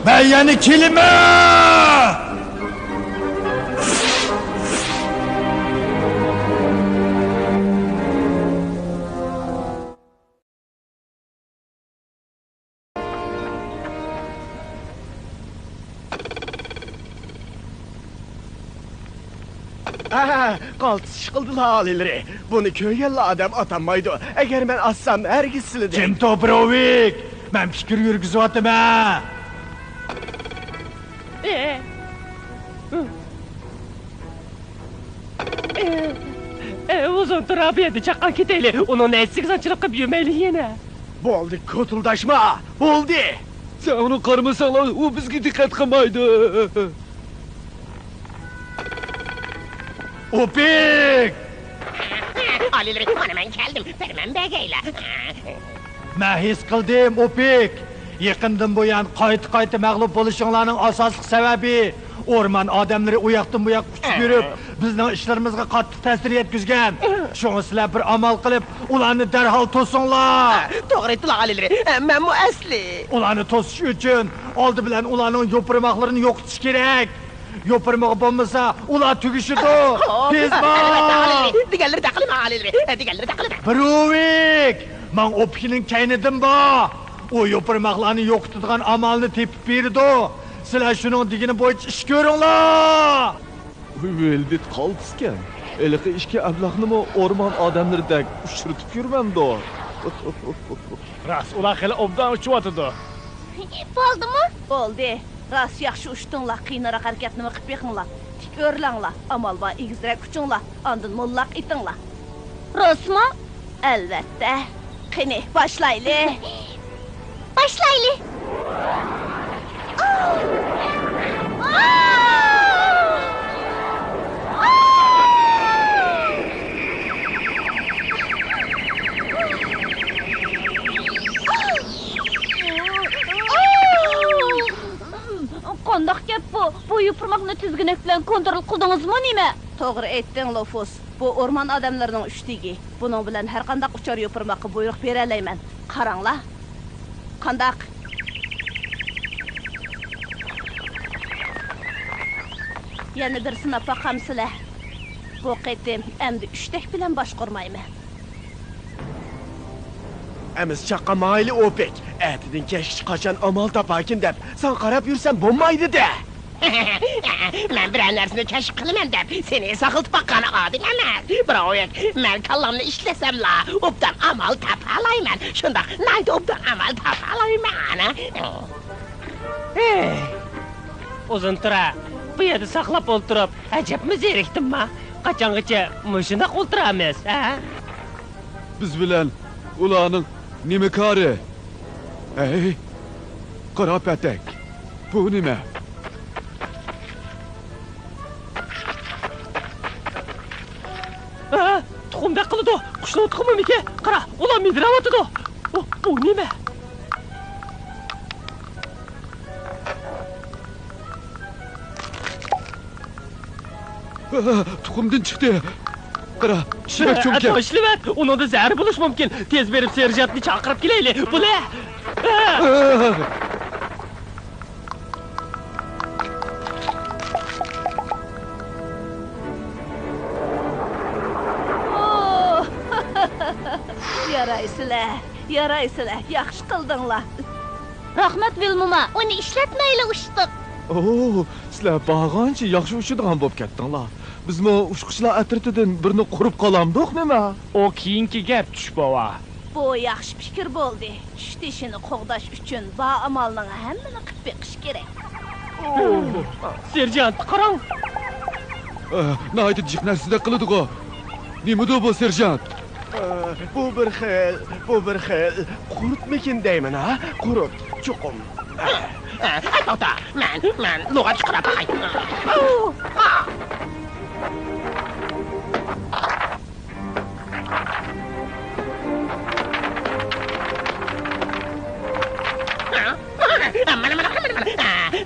Ben yani kelime! Qaltis chiqildilar alileri. Buni ko'rgan odam atanmaydi. Agar men assam hergiz siladi. Kim Toprovik? Ben fikir yürgüzüyotim ha. Uzun turab edi, chaqqan ketayli. Uni nesiga sanchilik qilib yurmaylik yana. Bo'ldi, ko'tildashma. Bo'ldi. Sen onu qarmasanlar, u bizga diqqat qilmaydi. Opik! Alileri, mana men keldim. Ferman begayla. Ben his qildim, Opik. Yaqindan buyon qayta mag'lub bo'lishinglarning asosiy sababi o'rmon odamlari u yoqdan bu yoqqa uchib yurib, bizning ishlarimizga qattiq ta'sir yetkazgan. Shunga sizlar bir amal qilib, ularni darhol to'singlar. To'g'ri aytdilar alileri. Men bu asli. Ularni to'sish uchun oldi bilan ularning yo'pirmoqlarini yo'qotish kerak. Yo'pirmoq bo'lmasa, ular tugishidi. Tez bor. Diganlar taqilma alileri. Diganlar taqilma. Brovik! Men Opikning kaynidim bor. O yo'pirmoqlarni yo'qotadigan amalni tepib berdi. Sizlar shuning digini bo'yicha ish ko'ringlar. Veldit qaltiskan. Eliqi ishga ablaqnimi o'rmon odamlaridek ushritib yurmamdi. Ras, ular xili obdan uchyotidi. Bo'ldimi? Bo'ldi. Ras yaxshi uchdinglar, qiynaraq harakat nima qilib beqinglar. Tik o'rlanglar, amal va egizrak uchinglar, ondan mollaq etinglar. Rosmi? Albatta. Qani, boshlaylik. Başlaylı. Qandaq gap bu? Bu yupurmaqni tizginek bilan kontrol qildingizmi nima? To'g'ri aytding, Lofus. Bu o'rmon odamlarining ushtigi. Buning bilan har qanday uchar yupurmaqqa buyruq bera olmayman. Qaranglar. Qandaq? Yana bir sinab baqamsizlar. Bu qaytim endi 3dak bilan boshqarmayman. Emiz chaqqamayli Opik. Atidan kechish qachon amal toparkin deb sen qarab yursan bo'lmaydi-da. Men bir narsani kashf qilaman deb seni saqiltib baqqani odil emas. Biroq men kallamni ishlasam-la, obdan amal topalayman. Shunda nayda obdan amal topalayman. Uzun tura, bu yerda saqlab o'ltirib, ajabmi zerikdimmi? Qachongacha mushundoq o'ltiramiz, ha? Biz bilan ularning nima kori? Ey, qarab atak. Bu nima? Tuxumda qildi. Qushlar tuxumimiki? Qara, ular midravatidi. Bu nima? Tuxumdan chiqdi. Qara, shirak cho'mkan. Tashlab, unda zahar bo'lish mumkin. Tez berib serjantni chaqirib kelaylik. Bular. Yaraysizlar, yaxshi qildinglar. Rahmat Vilmuma, uni ishlatmayli ushdiq. Sizlar bag'ancha yaxshi uchidigan bo'lib ketdinglar. Bizmi ushquchlar atritidan birini qurib qolamdiq nima? O keyingi gap tush bova. Bu yaxshi fikr bo'ldi. Tush qo'g'dash uchun va amalning hammani qilib beqish kerak. Serjant, qarang. Naydi jiq narsada qiladi-ku. Nimada bu serjant? Bu bir xil qurutmikin deyman, ha? Qurut, chuqum. To'xta, men lug'at chiqarib qo'y.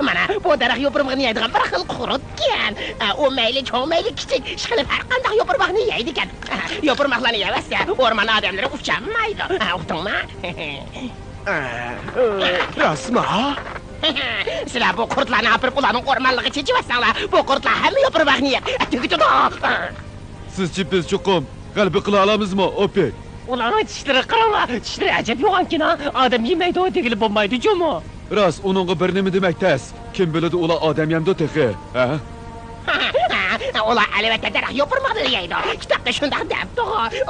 Mana bu daraxt yo'pirmoqni yeydigan bir xil qurutgan. U mayli cho'ng mayli kichik, ishqilib har qanday yo'pirmoqni yeydi ekan. Yo'pirmoqlarni yeyasa, o'rmon odamlari uchamaydi. Uqdingmi? Rasma? Sizlar bu qurtlarni apirib ularning o'rmonlig'iga chechivasanglar, bu qurtlar hamma yopirib niyat. Sizchi biz chuqum g'alaba qila olamizmi, Opek? Ularning tishlari qaranglar, tishlari ajab yo'g'ankina, odam yemaydi, degili bo'lmaydi, jo'mo. Rost, uningga bir nima demak tas. Kim biladi ular odam yamdi texi, ha? Ular albatta daraxt yopirmoqda deydi. Kitobda shundoq debdi.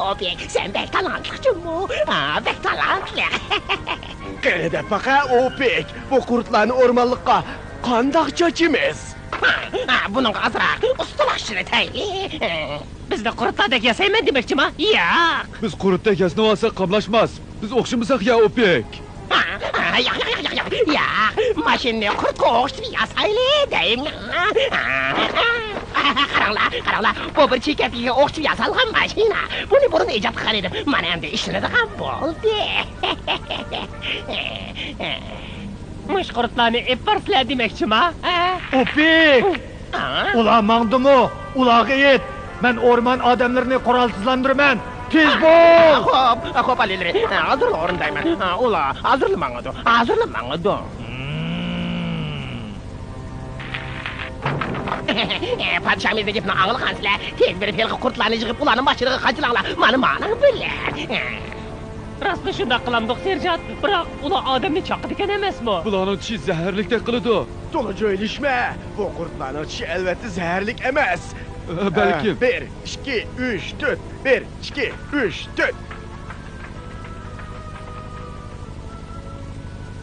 Opek, sen bek talantli jo'mo. Bek talantli. Qanday baqa Opek, bu qurtlarni o'rmonlikqa qandoq cho'chimiz? Buning azroq ustunlashini tayli. Bizni qurtlardek yasayman demoqchimi? Yo'q. Biz qurutdek yasnab olsak qamlashmas. Biz o'xshamasak ya, Opek. Ya, mashinani qurtga o'xshatib yasayli deymi? Qaranglar, bu bir chekatiga o'xshatib yasalgan mashina. Buni burun ijod qilgan edim. Mana endi ishlanadi ham bo'ldi. Mush qurtlarni eparsizlar demoqchimi? Opik! Ular mangdimi? Ularga yet. Men o'rmon odamlarini qurolsizlantirman. Tez bo'l! Xo'p, alilari. Hozir o'rindayman. Ular hozirlamangadi. Padişahımız da gitme ağıl kansılar. Tez bir felki kurtlarını yığıp ulanın başını kaçırağlar. Manı bilir. Rastlı shundoq qilamdiq, serjant. Biroq ular odamni chaqdi ekan emasmi? Bularning tishi zaharlikdek qiladi. To'la joylashma. Bu qurtlarning tishi albatta zaharlik emas. Balki 1, 2, 3, 4. 1, 2, 3, 4.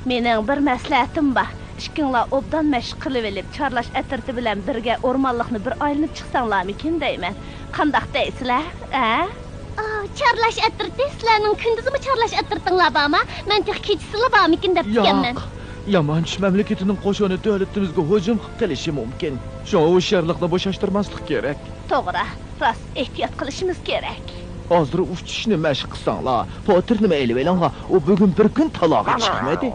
Mening bir maslahatim bor. Ishkinglar obdan mashq qilib olib, chorlash atirti bilan birga o'rmonlikni bir aylanib chiqsanglarmikin deyman. Qandoq deysizlar? Chorlash atirti sizlarning kunduzimi chorlash atirtinglar bormi? Men tek kechisizlar bormikin deb turganman. Yaman mamlakatining qo'shini davlatimizga hujum qilishi mumkin. Shunga o'sharlikni bo'shashtirmaslik kerak. To'g'ri, rost ehtiyot qilishimiz kerak. Hozir uchtishni mashq qilsanglar, Potir nima elib elanglar, u bugun bir kun talog'i chiqmadi.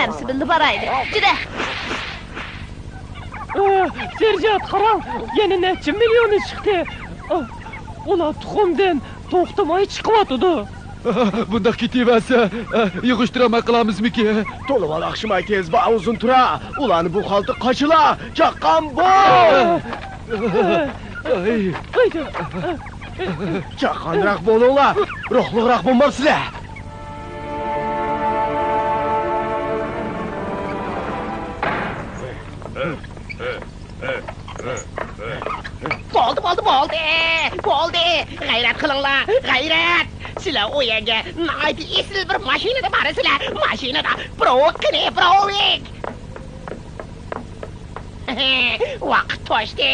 Amsi bildi boraydi. Juda. Serjant, qarang, yana necha millioni chiqdi. Ular tuxumdan to'xtamay chiqyotdi. Bunda ketaversa, yig'ishtirmay qilamizmiki? To'la valaqshimay tez ba uzun tura. Ularni bu holda qochila. Chaqqan bu. Chaqqanroq bo'linglar. Ruhliroq bo'lmaysizlar. Bo'ldi. G'ayrat qilinglar, g'ayrat. Sizlar o yerga naydi esil bir mashinada borsizlar. Mashinada provok. Vaqt to'shdi.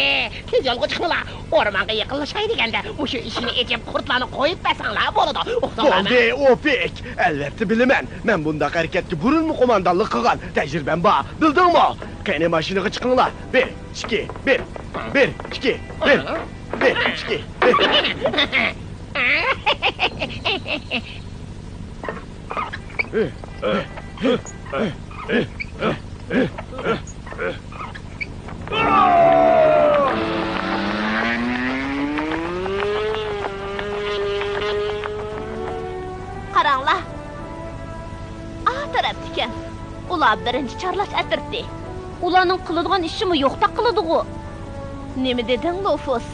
Tez yo'lga chiqinglar. O'rmonga yaqinlashay deganda, o'sha ishini etib qurtlarni qo'yib basanglar bo'ladi. Bo'ldi, Opek. Albatta bilaman. Men bundaq harakatga burunmi qo'mondonlik qilgan tajribam bor. Bildingmi? Qani mashinaga chiqinglar. 1, 2, 1. 1, 2, 1. 1, 2, 1. Qaranglar. Tarafdikan. Ular birinchi chorlash atirdi. Ularning qiladigan ishimi yo'qda qiladi-ku. Nima deding, Lofus?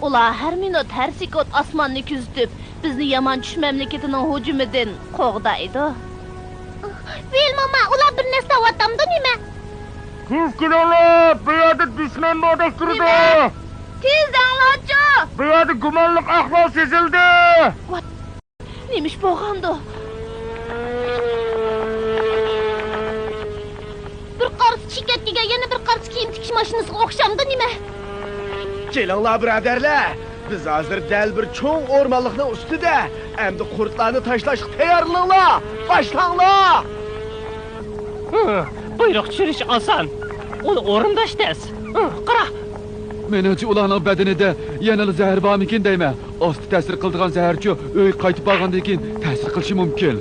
Ular har minut, har sekund osmonni kuzatib, bizni yomon tush mamlakatining hujumidan qo'g'daydi. Bilmama, ular bir narsa vatamda nima? Tez kelinglar, bu yerda dushman modashtirdi. Tez anglachi. Bu yerda gumonliq ahvol sezildi. Nemish bo'lgandi? Bir qarz chekatga yana bir qarz kiyim tikish mashinasiga o'xshamdi nima? Kelinglar birodarlar. Biz hozir dal bir cho'ng o'rmonlikning ustida. Endi qurtlarni tashlashga tayyorlanglar. Boshlanglar. Buyruq tushirish oson. Uni o'rindash tez. Qara. Menimcha ularning badanida yana zahar bormikin deyman. Osti ta'sir qildigan zaharchi uy qaytib borgandan keyin ta'sir qilishi mumkin.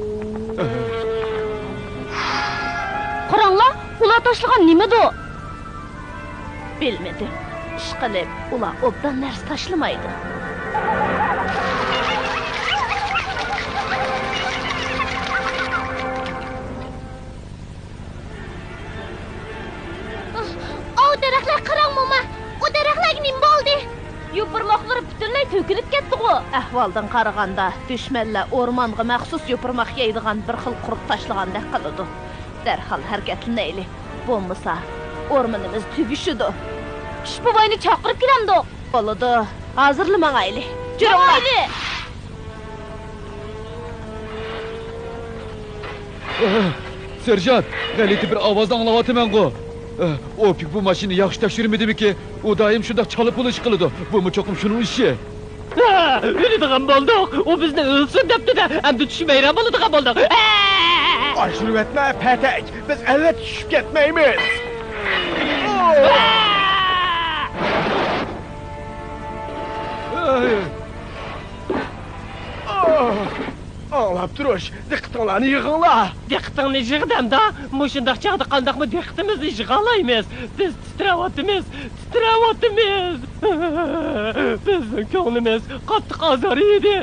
Qaranglar, ular tashlagan nimadi? Bilmadim. Ishqilib, ular obdan narsa tashlamaydi. daraxtlar qarang mo'ma. O daraxtlarga nima bo'ldi? Yupurmoqlari butunlay to'kilib ketdi-ku. Ahvoldan qaraganda dushmanlar o'rmonga maxsus yupurmoq yeydigan bir xil qurib tashlagandek qiladi. Darhol harakatlanaylik. Bo'lmasa o'rmonimiz tugishidi. Kish boboyni chaqirib kelamdi. Bo'ladi. Hozirlamangayli. Juringlar. Serjant, g'alati bir ovozni anglayapman-ku. Opik bu mashina yaxshi tekshirmadimi-ki? U doim shunda chalib bo'lish qiladi. Bu cho'qim shuning ishi. O'ladigan bo'ldik. U bizni o'lsin debdi-da, endi tushmayran bo'ladigan bo'ldik. Aşırı etme petek. Biz elbet düşüp gitmeyimiz. Ağlap duruş. Diqqatinglarni yig'inglar. Diqqatingni yig'dimda, mushundaq chaqda qandaqmi diqqatimizni yig'alaymiz. Biz titrayapmiz. Bizning ko'nglimiz qattiq azor edi.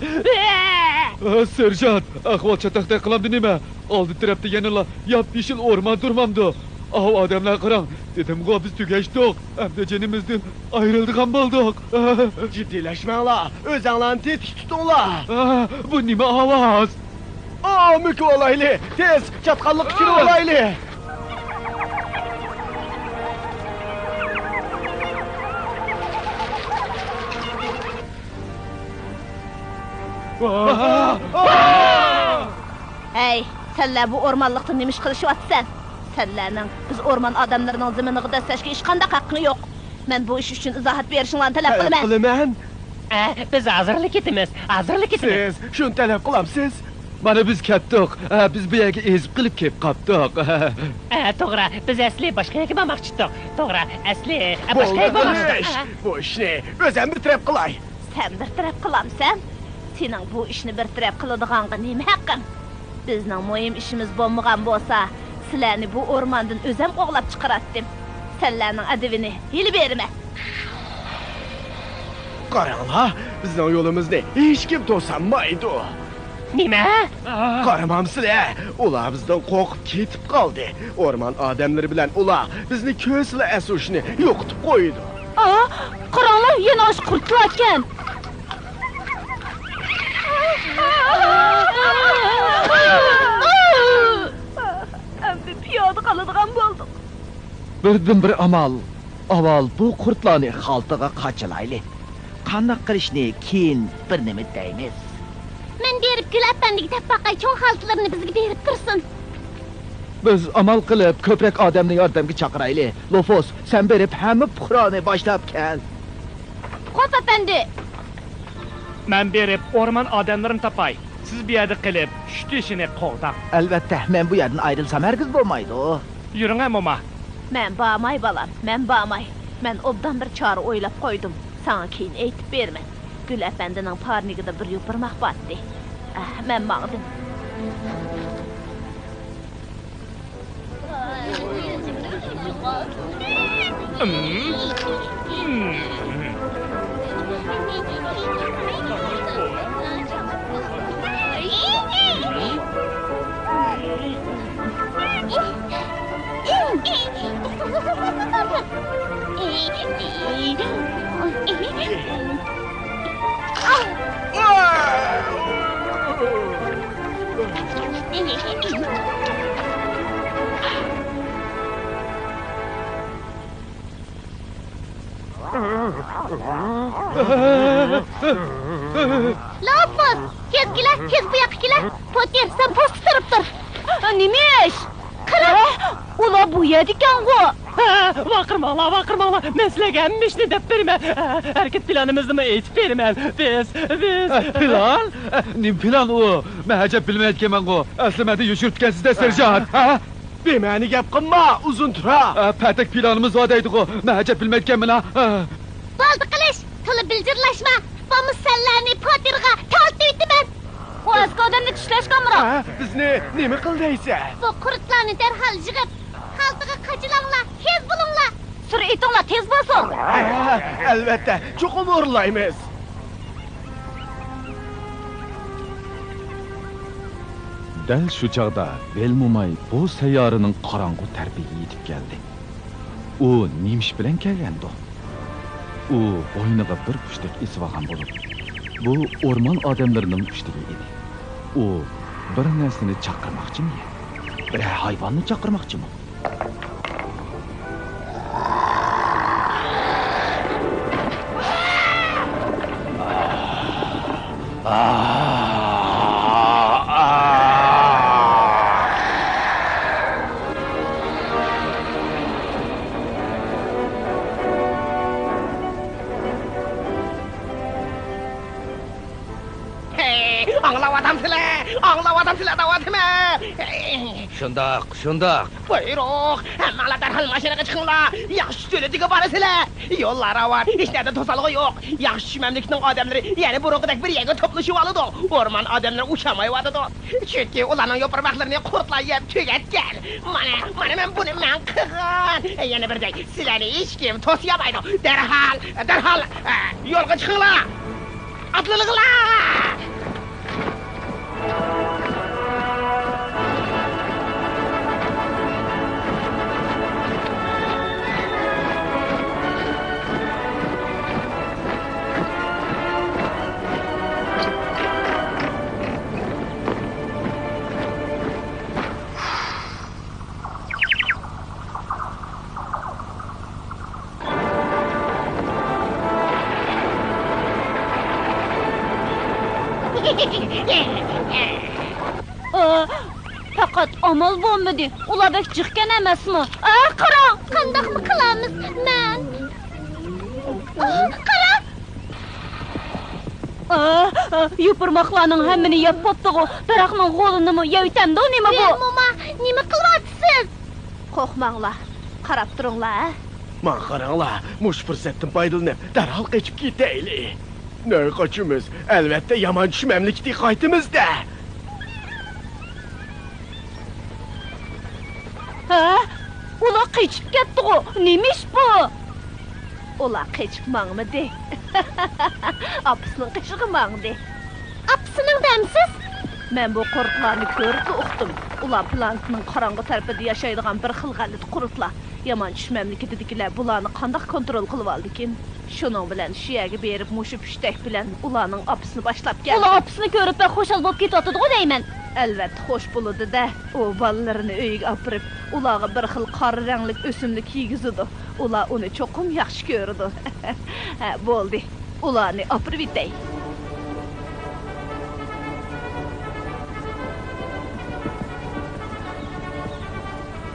Serjant, ahvol chataqday qilamdi nima? Oldi tarafda yanala yap-yeshil o'rmon turmamdi. Odamlar qarang, dedim-ku biz tugashdik. Endi jinimizdan ayrildigan bo'ldik. Ciddileşmanglar. O'zinglarni tetik tutinglar. Bu nima ovoz? Mükü olaylı. Tez çatkallık için olaylı. Hey, senlar bu o'rmonlikda nima ish qilishyapsan? Senlarning biz o'rmon odamlarining ziminiga dastlashga hech qanday haqqing yo'q. Men bu ish uchun izohat berishinglarni talab qilaman. Qilaman. Biz hozirlik etamiz. Siz shuni talab qilamsiz. Mana biz ketdik. Biz bu yerga ezib qilib kelib qapdik. To'g'ri, biz asli boshqa yerga bormoqchi edik. To'g'ri, asli boshqa yerga bormoqchi edik. Bu ishni o'zim bitirib qilay. Sen bir taraf qilamsan? Sening bu ishni bir taraf qiladiganga nima haqqing? Bizning muhim ishimiz bo'lmagan bo'lsa, sizlarni bu o'rmondan o'zim qo'g'lab chiqaratdim. Senlarning adivini hili berma. Qaranglar, bizning yo'limizni hech kim to'sanmaydi. Nima? Qaramamsizlar, ular bizdan qo'rqib ketib qoldi. O'rmon odamlari bilan ular bizni ko'sla asuşni yo'qitib qo'ydi. Qaranglar, yana osh qurtlayotgan. Endi piyoda qoladigan bo'ldik. Birdan bir amal. Avval bu qurtlarni xaltaga qachilayli. Qanday qilishni keyin bir nima deymiz. Men berib Gul apandiga tapaqay cho'ng xaltalarni bizga berib tursin. Biz amal qilib ko'proq odamni yordamga chaqirayli. Lofos, sen berib hamma puhroni boshlab kel. Qo'p apandi. Men berib o'rmon odamlarini topay. Siz bu yerda qilib, shu ishini qo'g'dam. Albatta, men bu yerdan ayrilsam hargiz bo'lmaydi. Yuring mo'ma. Men bormay balam, men bormay. Men obdan bir chora o'ylab qo'ydim. Sana keyin aytib berman. Gul apandining parnigida bir yupurmoq botdi. Men maqdim. Lopos, tez kelar, tez bu yoqqa kelar. Poter, sen post turib tur. Nima ish? Qarang, ular bu yerda ekan-ku. Vaqirmoqlar. Men sizlarga hamma ishni deb beraman. Harakat planimizni aytib beraman. Biz Plan? Nim plan u? Men hajab bilmayotganman-ku. Aslimada yushirtgansizda serjant. Bemani gap qilma, uzun tura. Patak planimiz bor deydi-ku. Men hajab bilmayotganman ha. Bo'ldi qilish, to'la bildirlashma. Bu misallarni Poterga tortaydiman. Qo'zg'odonni tishlashganmi? Bizni nima qildaysa? Bu qurtlarni darhol yig'ib, xaltaga qachilanglar, tez bo'linglar. Sur etinglar tez bo'lsin. Albatta, cho'qim o'rlaymiz. Dal shu chaqda Belmumay bu sayyoraning qorong'u tarbiga yetib keldi. u nemish bilan kelgandi? U bo'yniga bir pushtak esib olgan bo'lib, bu o'rmon odamlarining pushtiga edi. U bir narsani chaqirmoqchimi? Bir hayvonni chaqirmoqchimi? Anglavatımsizlar davatime. Shundoq. Buyruq, hammalar darhol mashinaga chiqinglar. Yaxshi jo'latiga borasizlar. Yo'llar avar, hech narsa to'salig'i yo'q. Yaxshi mamlakatning odamlari yana burunqidek bir yerga to'plashib oladi. O'rmon odamlari ushamayotdi. Chunki ularning yo'parmoqlarini qurtlar yeb tugatgan. Mana men buni qilgan. Yana birday, sizlarni hech kim to'siyamaydi. Darhol yo'lga chiqinglar. Atlaninglar. Faqat amal bo'lmadi. Ulardek chiqqan emasmi? Qarang, qandaqmi qilamiz? Men. Qarang. Yupurmoqlarning hammini yeb popdi-ku. Daraxtning g'o'linimi yeytamdi, nima bu? Mama, nima qilyapsiz? Qo'rqmanglar. Qarab turinglar. Man qaranglar, mush fursatdan foydalanib, darhol qochib ketaylik. Ne qochimiz? Albatta yomon tush mamlakatiga qaytamiz-da. Ular qechib ketdi-ku. Nemish bu? Ular qechibmangmidi? Apisining qechig'imangdi. Apisining demsiz? Men bu qo'riqlarni ko'rib uqdim. Ular plankning qorong'i tarafida yashaydigan bir xil g'alati qurutlar. Yomon tush mamlakatidagilar bularni qanday kontrol qilib oldikin? Shuning bilan shu yerga berib mushu pushtak bilan ularning apisini boshlab keldi. Ular apisini ko'rib xushal bo'lib ketadi-ku deyman. Albatta xo'sh bo'ladi-da. U bolalarini uyiga olib, ularga bir xil qora rangli o'simlik yigizdi. Ular uni cho'qim yaxshi ko'rdi. Bo'ldi. Ularni olib bitay.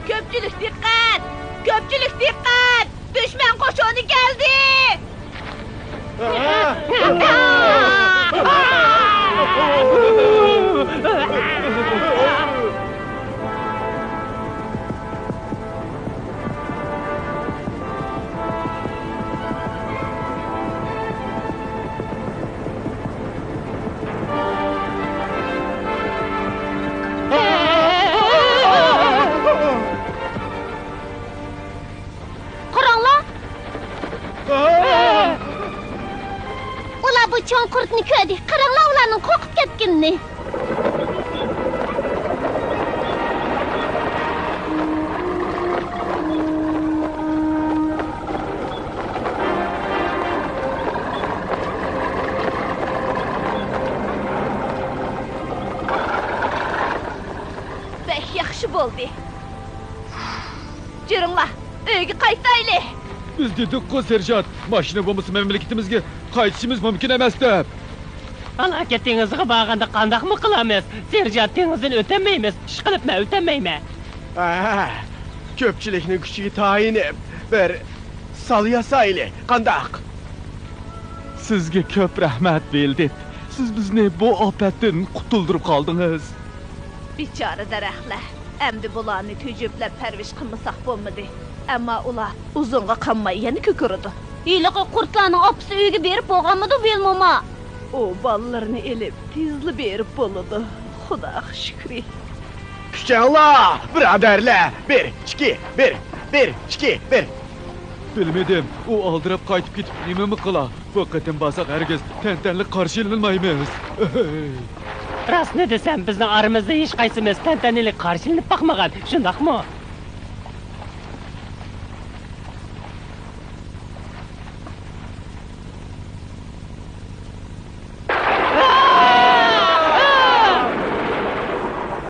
Ko'pchilik diqqat! Ko'pchilik diqqat! Düşman qo'shini keldi! Ular bu cho'nqurtni ko'rdi. Qaranglar ularning qo'rqib ketganini. Bek yaxshi bo'ldi. Jiringlar, uyga qaytaylik. Biz dedik-ku serjant, mashina bo'lmasa mamlakatimizga qaytishimiz mumkin emas deb. Halakatingizga borganda qandaqmi qilamiz? Serjanttingizdan o'tamaymiz. Ish qilibman, o'tamayman. Ko'pchilikning kuchiga tayinib bir sal yasaylik. Qandaq? Sizga ko'p rahmat Beldip. Siz bizni bu ofatdan qutuldirib qoldingiz. Bichora daraxtlar. Endi bularni tujüblab parvish qilmasak bo'lmadi. Ammo ular uzunga qolmay yana ko'kirdi. Hiyliqi qurtlarning opisi uyga berib bo'lganmidi bilmama. O bolalarni elib tezli berib bo'ladi. Xudoga shukr. Kuchanglar, birodarlar. 1 2 1 1 2 1. Bilmedim, u aldirab qaytib ketib nima qila? Bu qatim basak herkes tantanli qarshilanmaymiz. Rostni desam, bizning aramizda hech qaysimiz tantanali qarshilanib boqmagan. Shundaqmi?